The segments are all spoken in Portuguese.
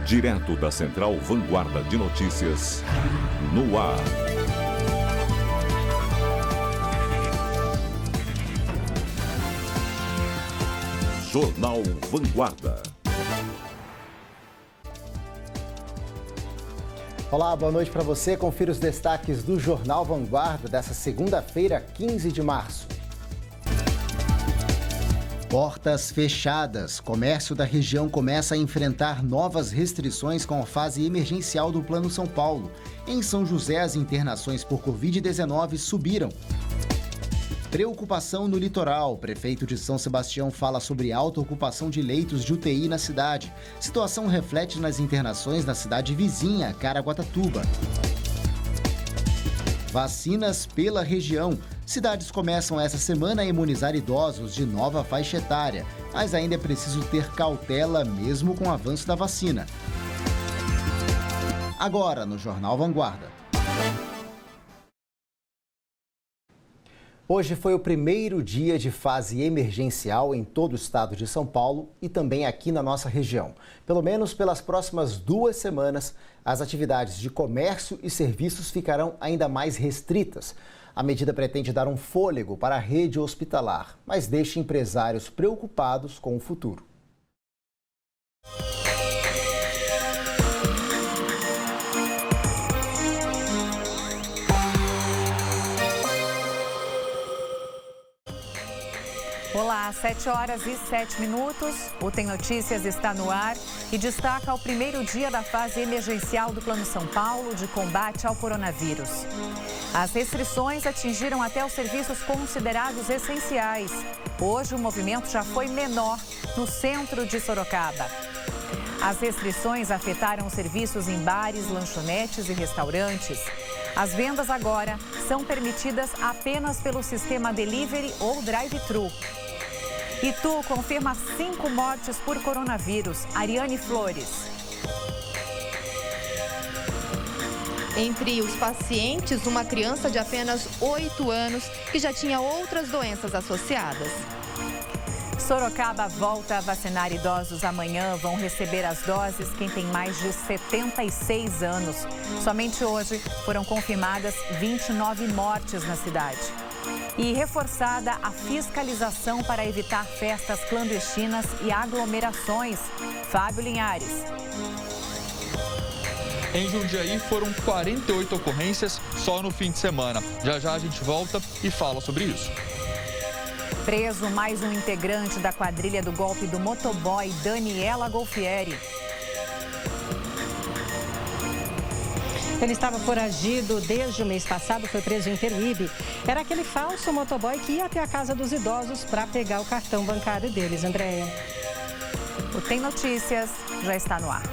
Direto da Central Vanguarda de Notícias, no ar. Jornal Vanguarda. Olá, boa noite para você. Confira os destaques do Jornal Vanguarda dessa segunda-feira, 15 de março. Portas fechadas. Comércio da região começa a enfrentar novas restrições com a fase emergencial do Plano São Paulo. Em São José, as internações por Covid-19 subiram. Preocupação no litoral. O prefeito de São Sebastião fala sobre alta ocupação de leitos de UTI na cidade. Situação reflete nas internações na cidade vizinha, Caraguatatuba. Vacinas pela região. Cidades começam essa semana a imunizar idosos de nova faixa etária, mas ainda é preciso ter cautela mesmo com o avanço da vacina. Agora, no Jornal Vanguarda. Hoje foi o primeiro dia de fase emergencial em todo o estado de São Paulo e também aqui na nossa região. Pelo menos pelas próximas 2 semanas, as atividades de comércio e serviços ficarão ainda mais restritas. A medida pretende dar um fôlego para a rede hospitalar, mas deixa empresários preocupados com o futuro. Olá, 7h07. O Tem Notícias está no ar e destaca o primeiro dia da fase emergencial do Plano São Paulo de combate ao coronavírus. As restrições atingiram até os serviços considerados essenciais. Hoje, o movimento já foi menor no centro de Sorocaba. As restrições afetaram os serviços em bares, lanchonetes e restaurantes. As vendas agora são permitidas apenas pelo sistema delivery ou drive-thru. Itu confirma 5 mortes por coronavírus. Ariane Flores. Entre os pacientes, uma criança de apenas 8 anos que já tinha outras doenças associadas. Sorocaba volta a vacinar idosos. Amanhã vão receber as doses quem tem mais de 76 anos. Somente hoje foram confirmadas 29 mortes na cidade. E reforçada a fiscalização para evitar festas clandestinas e aglomerações. Fábio Linhares. Em Jundiaí foram 48 ocorrências só no fim de semana. Já já a gente volta e fala sobre isso. Preso mais um integrante da quadrilha do golpe do motoboy Daniela Golfieri. Ele estava foragido desde o mês passado, foi preso em Peruíbe. Era aquele falso motoboy que ia até a casa dos idosos para pegar o cartão bancário deles, Andréia. O Tem Notícias já está no ar.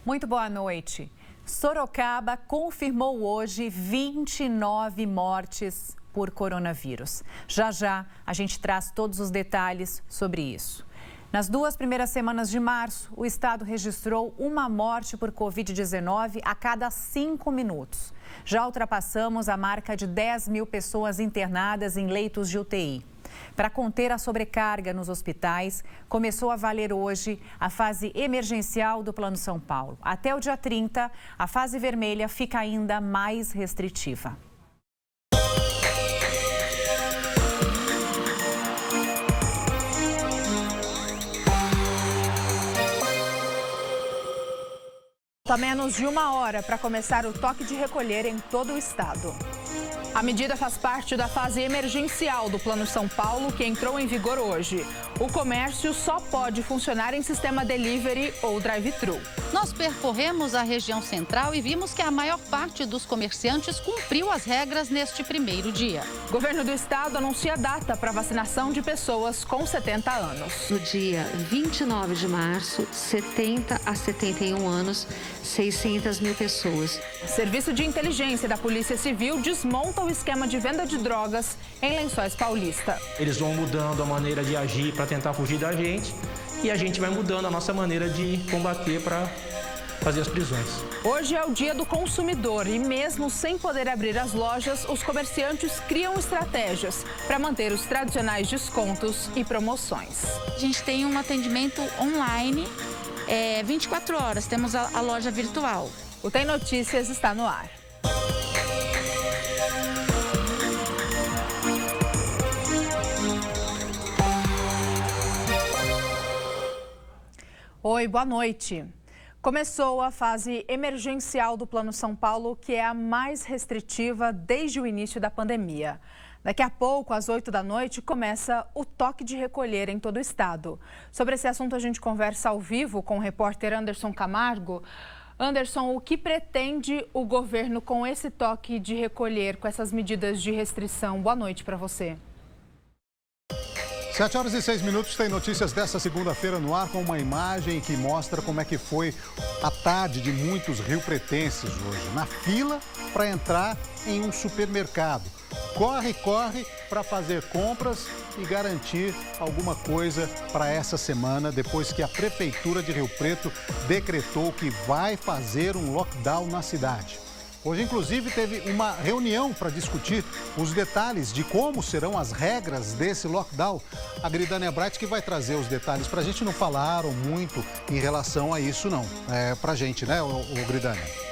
Muito boa noite. Sorocaba confirmou hoje 29 mortes por coronavírus. Já já a gente traz todos os detalhes sobre isso. Nas 2 primeiras semanas de março, o estado registrou uma morte por Covid-19 a cada 5 minutos. Já ultrapassamos a marca de 10 mil pessoas internadas em leitos de UTI. Para conter a sobrecarga nos hospitais, começou a valer hoje a fase emergencial do Plano São Paulo. Até o dia 30, a fase vermelha fica ainda mais restritiva. Há menos de 1 hora para começar o toque de recolher em todo o estado. A medida faz parte da fase emergencial do Plano São Paulo, que entrou em vigor hoje. O comércio só pode funcionar em sistema delivery ou drive-thru. Nós percorremos a região central e vimos que a maior parte dos comerciantes cumpriu as regras neste primeiro dia. O governo do estado anuncia a data para vacinação de pessoas com 70 anos. No dia 29 de março, 70 a 71 anos, 600 mil pessoas. O Serviço de Inteligência da Polícia Civil desmonta o esquema de venda de drogas em Lençóis Paulista. Eles vão mudando a maneira de agir para tentar fugir da gente e a gente vai mudando a nossa maneira de combater para fazer as prisões. Hoje é o Dia do Consumidor e mesmo sem poder abrir as lojas, os comerciantes criam estratégias para manter os tradicionais descontos e promoções. A gente tem um atendimento online, 24 horas, temos a loja virtual. O Tem Notícias está no ar. Oi, boa noite. Começou a fase emergencial do Plano São Paulo, que é a mais restritiva desde o início da pandemia. Daqui a pouco, às 8 da noite, começa o toque de recolher em todo o estado. Sobre esse assunto, a gente conversa ao vivo com o repórter Anderson Camargo. Anderson, o que pretende o governo com esse toque de recolher, com essas medidas de restrição? Boa noite para você. 7 horas e 6 minutos, tem notícias dessa segunda-feira no ar com uma imagem que mostra como é que foi a tarde de muitos riopretenses hoje, na fila para entrar em um supermercado. Corre para fazer compras e garantir alguma coisa para essa semana, depois que a Prefeitura de Rio Preto decretou que vai fazer um lockdown na cidade. Hoje, inclusive, teve uma reunião para discutir os detalhes de como serão as regras desse lockdown. A Gridânia Bright que vai trazer os detalhes para a gente. Não falaram muito em relação a isso, não. Para a gente, né, o Gridânia?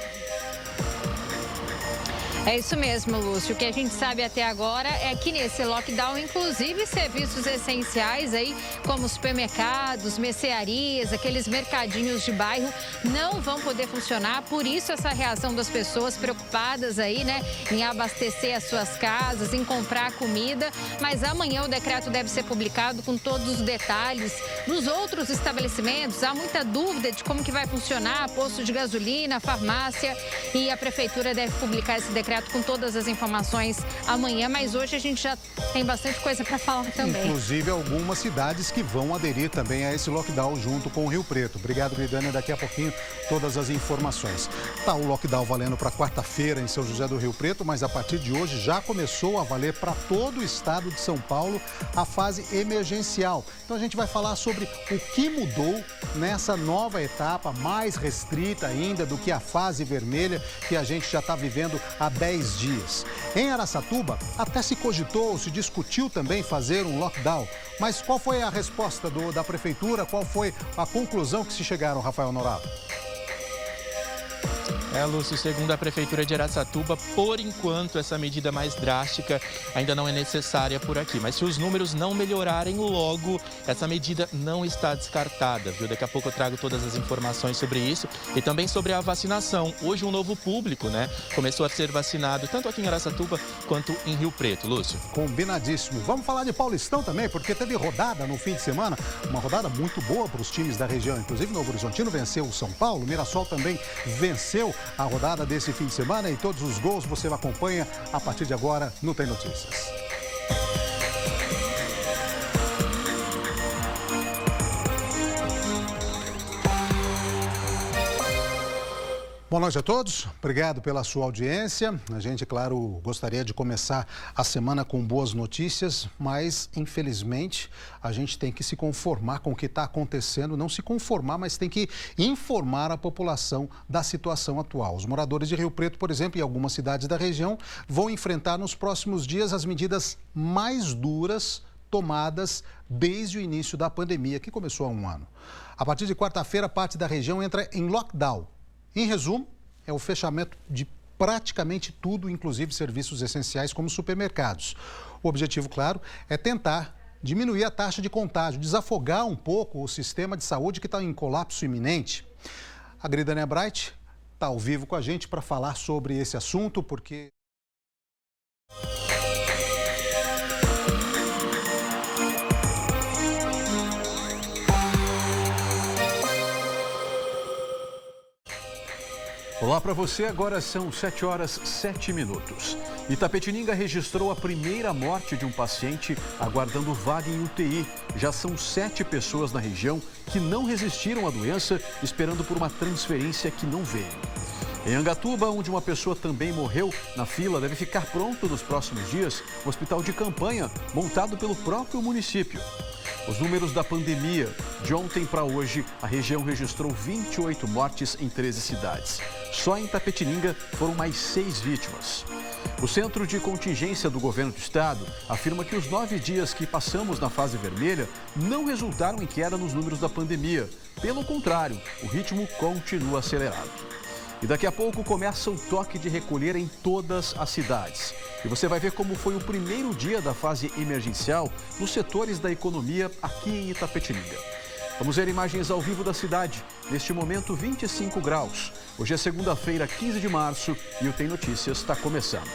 É isso mesmo, Lúcio. O que a gente sabe até agora é que nesse lockdown, inclusive serviços essenciais aí, como supermercados, mercearias, aqueles mercadinhos de bairro, não vão poder funcionar. Por isso essa reação das pessoas preocupadas aí, né, em abastecer as suas casas, em comprar comida. Mas amanhã o decreto deve ser publicado com todos os detalhes. Nos outros estabelecimentos, há muita dúvida de como que vai funcionar, posto de gasolina, farmácia, e a prefeitura deve publicar esse decreto com todas as informações amanhã, mas hoje a gente já tem bastante coisa para falar também. Inclusive algumas cidades que vão aderir também a esse lockdown junto com o Rio Preto. Obrigado, Gridânia. Daqui a pouquinho todas as informações. Tá o lockdown valendo para quarta-feira em São José do Rio Preto, mas a partir de hoje já começou a valer para todo o estado de São Paulo a fase emergencial. Então a gente vai falar sobre o que mudou nessa nova etapa, mais restrita ainda do que a fase vermelha que a gente já está vivendo há 10 dias. Em Araçatuba, até se cogitou, se discutiu também fazer um lockdown. Mas qual foi a resposta da prefeitura? Qual foi a conclusão que se chegaram, Rafael Norato? Lúcio, segundo a Prefeitura de Araçatuba, por enquanto essa medida mais drástica ainda não é necessária por aqui. Mas se os números não melhorarem logo, essa medida não está descartada, viu? Daqui a pouco eu trago todas as informações sobre isso e também sobre a vacinação. Hoje um novo público, né, começou a ser vacinado tanto aqui em Araçatuba quanto em Rio Preto, Lúcio. Combinadíssimo. Vamos falar de Paulistão também, porque teve rodada no fim de semana, uma rodada muito boa para os times da região. Inclusive, Novo Horizontino venceu o São Paulo, o Mirassol também venceu a rodada desse fim de semana e todos os gols você acompanha a partir de agora no Tem Notícias. Boa noite a todos, obrigado pela sua audiência. A gente, claro, gostaria de começar a semana com boas notícias, mas, infelizmente, a gente tem que se conformar com o que está acontecendo. Não se conformar, mas tem que informar a população da situação atual. Os moradores de Rio Preto, por exemplo, e algumas cidades da região, vão enfrentar nos próximos dias as medidas mais duras tomadas desde o início da pandemia, que começou há um ano. A partir de quarta-feira, parte da região entra em lockdown. Em resumo, é o fechamento de praticamente tudo, inclusive serviços essenciais como supermercados. O objetivo, claro, é tentar diminuir a taxa de contágio, desafogar um pouco o sistema de saúde que está em colapso iminente. A Gridânia Bright está ao vivo com a gente para falar sobre esse assunto, porque... Olá para você, agora são 7 horas 7 minutos. Itapetininga registrou a primeira morte de um paciente aguardando vaga em UTI. Já são 7 pessoas na região que não resistiram à doença, esperando por uma transferência que não veio. Em Angatuba, onde uma pessoa também morreu na fila, deve ficar pronto nos próximos dias o hospital de campanha montado pelo próprio município. Os números da pandemia. De ontem para hoje, a região registrou 28 mortes em 13 cidades. Só em Itapetininga foram mais 6 vítimas. O Centro de Contingência do Governo do Estado afirma que os 9 dias que passamos na fase vermelha não resultaram em queda nos números da pandemia. Pelo contrário, o ritmo continua acelerado. E daqui a pouco começa o toque de recolher em todas as cidades. E você vai ver como foi o primeiro dia da fase emergencial nos setores da economia aqui em Itapetininga. Vamos ver imagens ao vivo da cidade. Neste momento, 25 graus. Hoje é segunda-feira, 15 de março e o Tem Notícias está começando.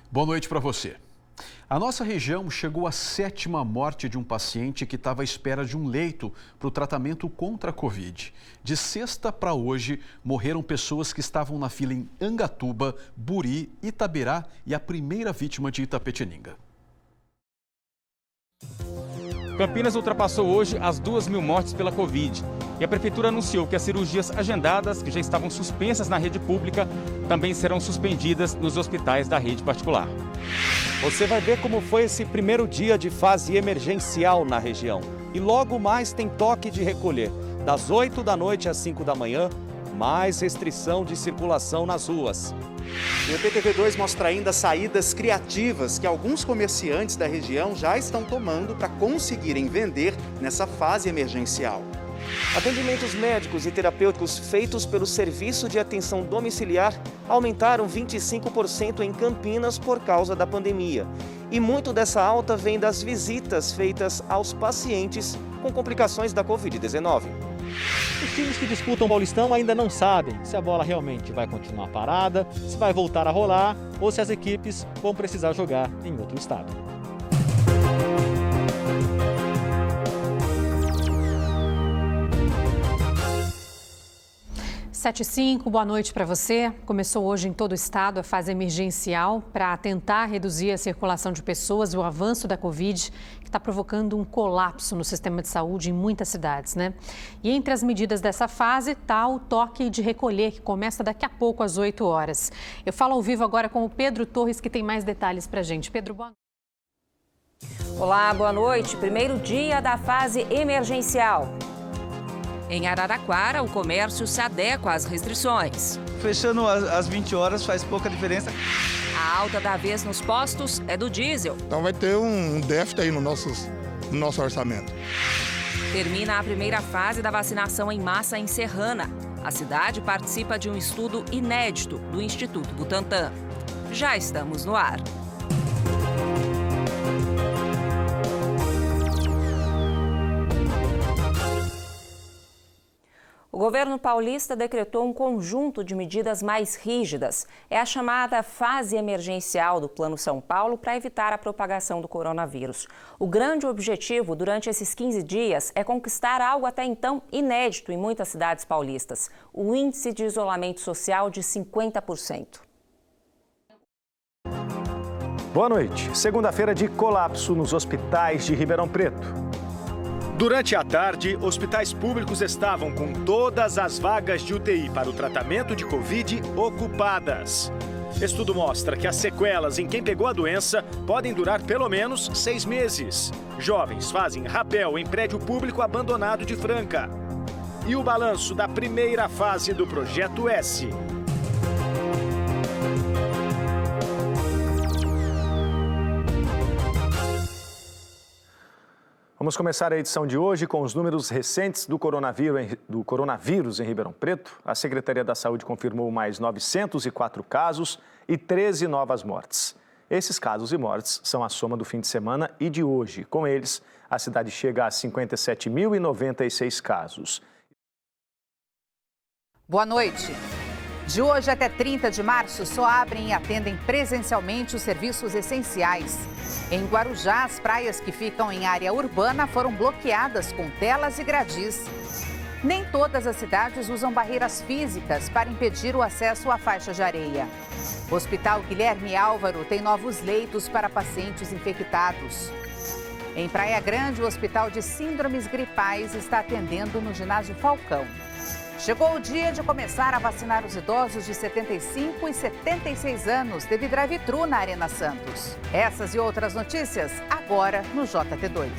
Boa noite para você. A nossa região chegou à 7ª morte de um paciente que estava à espera de um leito para o tratamento contra a Covid. De sexta para hoje, morreram pessoas que estavam na fila em Angatuba, Buri, Itaberá e a primeira vítima de Itapetininga. Campinas ultrapassou hoje as 2.000 mortes pela Covid. E a Prefeitura anunciou que as cirurgias agendadas, que já estavam suspensas na rede pública, também serão suspendidas nos hospitais da rede particular. Você vai ver como foi esse primeiro dia de fase emergencial na região. E logo mais tem toque de recolher. Das 8 da noite às 5 da manhã, mais restrição de circulação nas ruas. E o PTV2 mostra ainda saídas criativas que alguns comerciantes da região já estão tomando para conseguirem vender nessa fase emergencial. Atendimentos médicos e terapêuticos feitos pelo Serviço de Atenção Domiciliar aumentaram 25% em Campinas por causa da pandemia. E muito dessa alta vem das visitas feitas aos pacientes com complicações da Covid-19. Os times que disputam o Paulistão ainda não sabem se a bola realmente vai continuar parada, se vai voltar a rolar ou se as equipes vão precisar jogar em outro estado. 7h05, boa noite para você. Começou hoje em todo o estado a fase emergencial para tentar reduzir a circulação de pessoas e o avanço da Covid, que está provocando um colapso no sistema de saúde em muitas cidades, né? E entre as medidas dessa fase está o toque de recolher, que começa daqui a pouco às 8 horas. Eu falo ao vivo agora com o Pedro Torres, que tem mais detalhes para a gente. Pedro, boa noite. Olá, boa noite. Primeiro dia da fase emergencial. Em Araraquara, o comércio se adequa às restrições. Fechando às 20 horas faz pouca diferença. A alta da vez nos postos é do diesel. Então vai ter um déficit aí no nosso orçamento. Termina a primeira fase da vacinação em massa em Serrana. A cidade participa de um estudo inédito do Instituto Butantan. Já estamos no ar. O governo paulista decretou um conjunto de medidas mais rígidas. É a chamada fase emergencial do Plano São Paulo para evitar a propagação do coronavírus. O grande objetivo durante esses 15 dias é conquistar algo até então inédito em muitas cidades paulistas: o índice de isolamento social de 50%. Boa noite. Segunda-feira de colapso nos hospitais de Ribeirão Preto. Durante a tarde, hospitais públicos estavam com todas as vagas de UTI para o tratamento de Covid ocupadas. Estudo mostra que as sequelas em quem pegou a doença podem durar pelo menos 6 meses. Jovens fazem rapel em prédio público abandonado de Franca. E o balanço da primeira fase do Projeto S. Vamos começar a edição de hoje com os números recentes do coronavírus em Ribeirão Preto. A Secretaria da Saúde confirmou mais 904 casos e 13 novas mortes. Esses casos e mortes são a soma do fim de semana e de hoje. Com eles, a cidade chega a 57.096 casos. Boa noite. De hoje até 30 de março, só abrem e atendem presencialmente os serviços essenciais. Em Guarujá, as praias que ficam em área urbana foram bloqueadas com telas e gradis. Nem todas as cidades usam barreiras físicas para impedir o acesso à faixa de areia. O Hospital Guilherme Álvaro tem novos leitos para pacientes infectados. Em Praia Grande, o Hospital de Síndromes Gripais está atendendo no ginásio Falcão. Chegou o dia de começar a vacinar os idosos de 75 e 76 anos. Teve drive-thru na Arena Santos. Essas e outras notícias agora no JT2.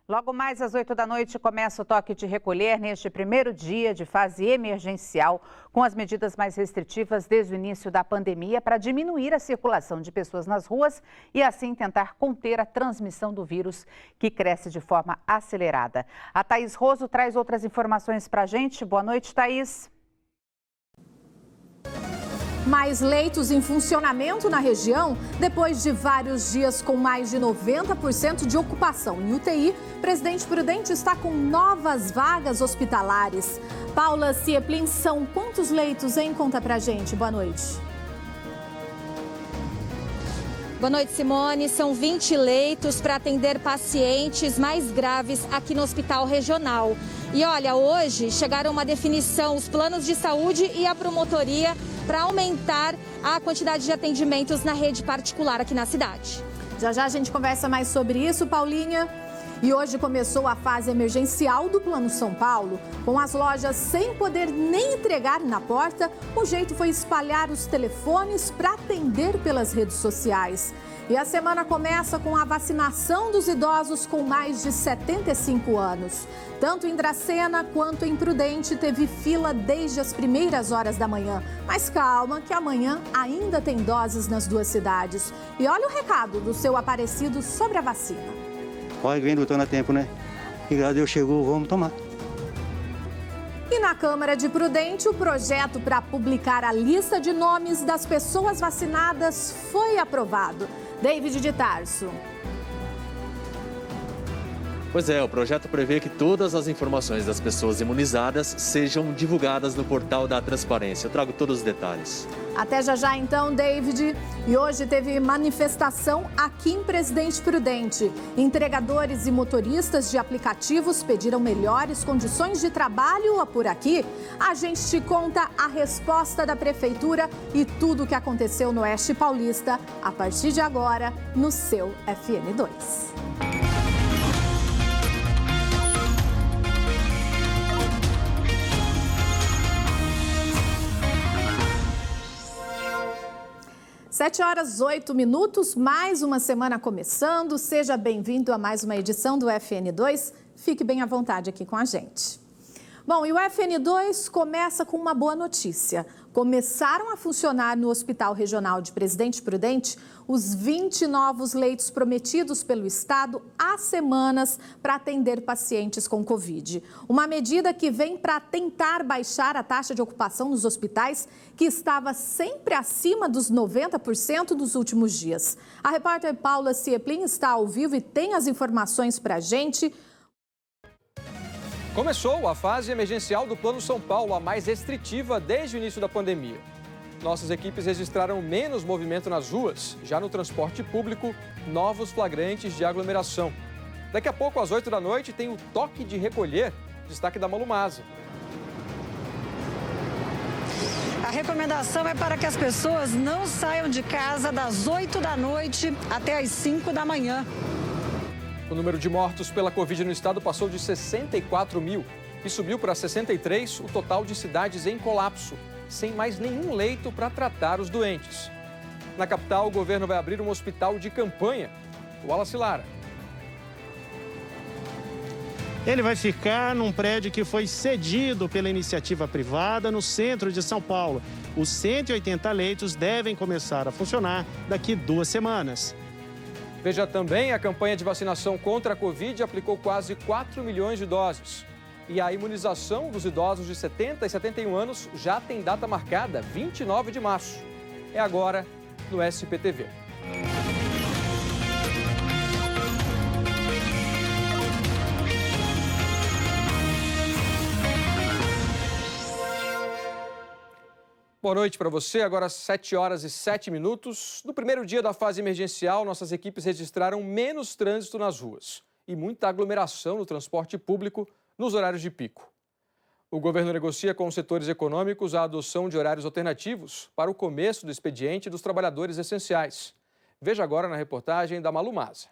Logo mais às 8 da noite começa o toque de recolher neste primeiro dia de fase emergencial, com as medidas mais restritivas desde o início da pandemia para diminuir a circulação de pessoas nas ruas e assim tentar conter a transmissão do vírus, que cresce de forma acelerada. A Thaís Roso traz outras informações para a gente. Boa noite, Thaís. Mais leitos em funcionamento na região. Depois de vários dias com mais de 90% de ocupação em UTI, Presidente Prudente está com novas vagas hospitalares. Paula Sieplin, são quantos leitos, hein? Conta pra gente. Boa noite. Boa noite, Simone. São 20 leitos para atender pacientes mais graves aqui no Hospital Regional. E olha, hoje chegaram a uma definição os planos de saúde e a promotoria para aumentar a quantidade de atendimentos na rede particular aqui na cidade. Já já a gente conversa mais sobre isso, Paulinha. E hoje começou a fase emergencial do Plano São Paulo. Com as lojas sem poder nem entregar na porta, o jeito foi espalhar os telefones para atender pelas redes sociais. E a semana começa com a vacinação dos idosos com mais de 75 anos. Tanto em Dracena quanto em Prudente teve fila desde as primeiras horas da manhã. Mas calma, que amanhã ainda tem doses nas duas cidades. E olha o recado do seu Aparecido sobre a vacina. Corre, vem lutando a tempo, né? E graças a Deus chegou, vamos tomar. E na Câmara de Prudente, o projeto para publicar a lista de nomes das pessoas vacinadas foi aprovado. David de Tarso. Pois é, o projeto prevê que todas as informações das pessoas imunizadas sejam divulgadas no portal da Transparência. Eu trago todos os detalhes. Até já já então, David. E hoje teve manifestação aqui em Presidente Prudente. Entregadores e motoristas de aplicativos pediram melhores condições de trabalho por aqui. A gente te conta a resposta da Prefeitura e tudo o que aconteceu no Oeste Paulista a partir de agora no seu FN2. Sete horas, 8 minutos, mais uma semana começando. Seja bem-vindo a mais uma edição do FN2. Fique bem à vontade aqui com a gente. Bom, e o FN2 começa com uma boa notícia. Começaram a funcionar no Hospital Regional de Presidente Prudente os 20 novos leitos prometidos pelo Estado há semanas para atender pacientes com Covid. Uma medida que vem para tentar baixar a taxa de ocupação nos hospitais, que estava sempre acima dos 90% nos últimos dias. A repórter Paula Sieplin está ao vivo e tem as informações para a gente. Começou a fase emergencial do Plano São Paulo, a mais restritiva desde o início da pandemia. Nossas equipes registraram menos movimento nas ruas. Já no transporte público, novos flagrantes de aglomeração. Daqui a pouco, às 8 da noite, tem o toque de recolher, destaque da Malu Maza. A recomendação é para que as pessoas não saiam de casa das 8 da noite até as 5 da manhã. O número de mortos pela Covid no estado passou de 64 mil e subiu para 63 o total de cidades em colapso, sem mais nenhum leito para tratar os doentes. Na capital, o governo vai abrir um hospital de campanha. O Wallace Lara. Ele vai ficar num prédio que foi cedido pela iniciativa privada no centro de São Paulo. Os 180 leitos devem começar a funcionar daqui 2 semanas. Veja também, a campanha de vacinação contra a Covid aplicou quase 4 milhões de doses. E a imunização dos idosos de 70 e 71 anos já tem data marcada, 29 de março. É agora no SPTV. Boa noite para você. Agora 7 horas e 7 minutos. No primeiro dia da fase emergencial, nossas equipes registraram menos trânsito nas ruas e muita aglomeração no transporte público nos horários de pico. O governo negocia com os setores econômicos a adoção de horários alternativos para o começo do expediente dos trabalhadores essenciais. Veja agora na reportagem da Malu Maza.